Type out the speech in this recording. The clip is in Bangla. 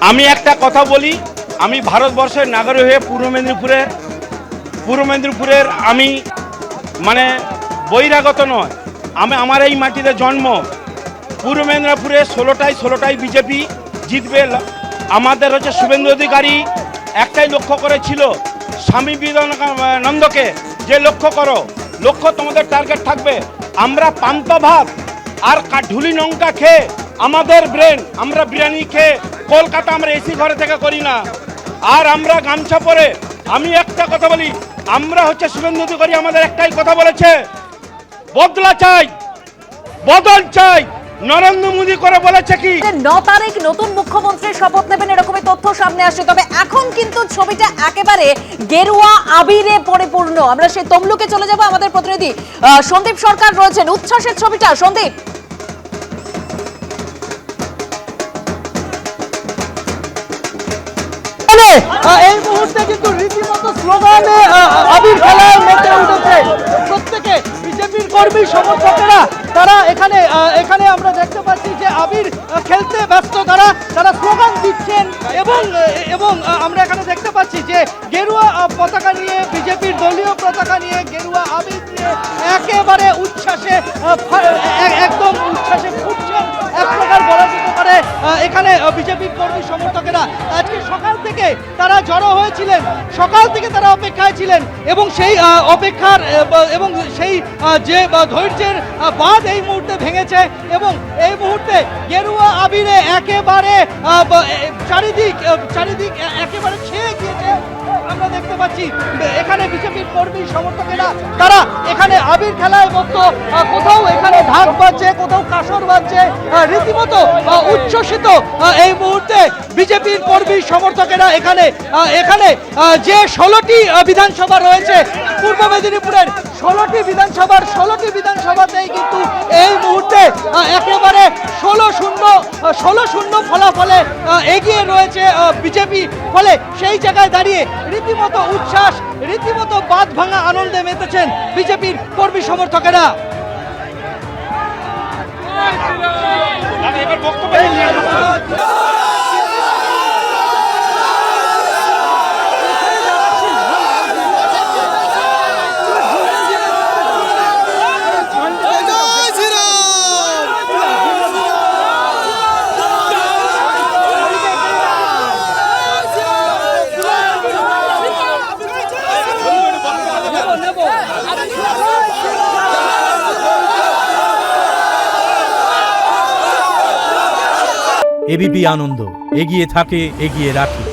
আমি একটা কথা বলি, আমি ভারতবর্ষের নাগরিক হয়ে পূর্ব মেদিনীপুরের আমি মানে বহিরাগত নয়, আমার এই মাটিতে জন্ম। পূর্ব মেদিনীপুরে 16টাই বিজেপি জিতবে। আমাদের হচ্ছে শুভেন্দু অধিকারী একটাই লক্ষ্য করেছিল, স্বামী বিবেকানন্দকে যে লক্ষ্য তোমাদের টার্গেট থাকবে। আমরা পান্তা ভাত আর ঢুলি লঙ্কা খেয়ে আমাদের আমরা বিরিয়ানি খেয়ে কলকাতা আমরা এসি ঘরে থেকে করি না। আর আমরা গামছা পরে, আমি একটা কথা বলি, আমরা হচ্ছে শুভেন্দু অধিকারী আমাদের একটাই কথা বলেছে, বদলা চাই, বদল চাই। নরেন্দ্র মোদী করে বলেছে কি 9 তারিখ নতুন মুখ্যমন্ত্রী শপথ নেবেন এরকমই তথ্য সামনে আসে। তবে এখন কিন্তু ছবিটা একেবারে গেরুয়া আবিরে পরিপূর্ণ। আমরা সেই তমলুকে চলে যাব, আমাদের প্রতিনিধি সন্দীপ সরকার রয়েছেন। উচ্ছ্বাসের ছবিটা সন্দীপ। এই মুহূর্তে কিন্তু রীতিমতো স্লোগানে আবির খেলার মধ্যে উঠেছে প্রত্যেকে বিজেপির কর্মী সমর্থকেরা। তারা এখানে আমরা দেখতে পাচ্ছি যে আবির খেলতে ব্যস্ত, তারা স্লোগান দিচ্ছেন এবং আমরা এখানে দেখতে পাচ্ছি যে গেরুয়া পতাকা নিয়ে, বিজেপির দলীয় পতাকা নিয়ে, গেরুয়া আবির নিয়ে একেবারে উচ্ছ্বাসে একদম উচ্ছ্বাসে ফুটছেন এক প্রকার বলা যেতে পারে এখানে বিজেপির কর্মী সমর্থকেরা। আজকে সকাল থেকে তারা জড়ো হয়েছিলেন, সকাল থেকে তারা অপেক্ষায় ছিলেন এবং সেই অপেক্ষার এবং সেই যে ধৈর্যের বাঁধ এই মুহূর্তে ভেঙেছে এবং এই মুহূর্তে গেরুয়া আবিরে একেবারে চারিদিক একেবারে ছেয়ে গিয়েছে। আমরা দেখতে পাচ্ছি এখানে বিজেপির কর্মী সমর্থকেরা তারা এখানে আবির খেলায় মতো, কোথাও এখানে ঢাক বাজছে, কোথাও কাসর বাজছে, রীতিমতো উচ্ছ্বসিত এই মুহূর্তে বিজেপির কর্মী সমর্থকেরা। এখানে যে 16টি বিধানসভা রয়েছে পূর্ব মেদিনীপুরের, 16টি বিধানসভাতেই কিন্তু এই মুহূর্তে একেবারে 16-0 ফলাফলে এগিয়ে রয়েছে বিজেপি। ফলে সেই জায়গায় দাঁড়িয়ে রীতিমতো উচ্ছ্বাস, রীতিমতো বাঁধ ভাঙা আনন্দে মেতেছেন বিজেপির কর্মী সমর্থকেরা। এবিপি আনন্দ, এগিয়ে থাকে, এগিয়ে রাখে।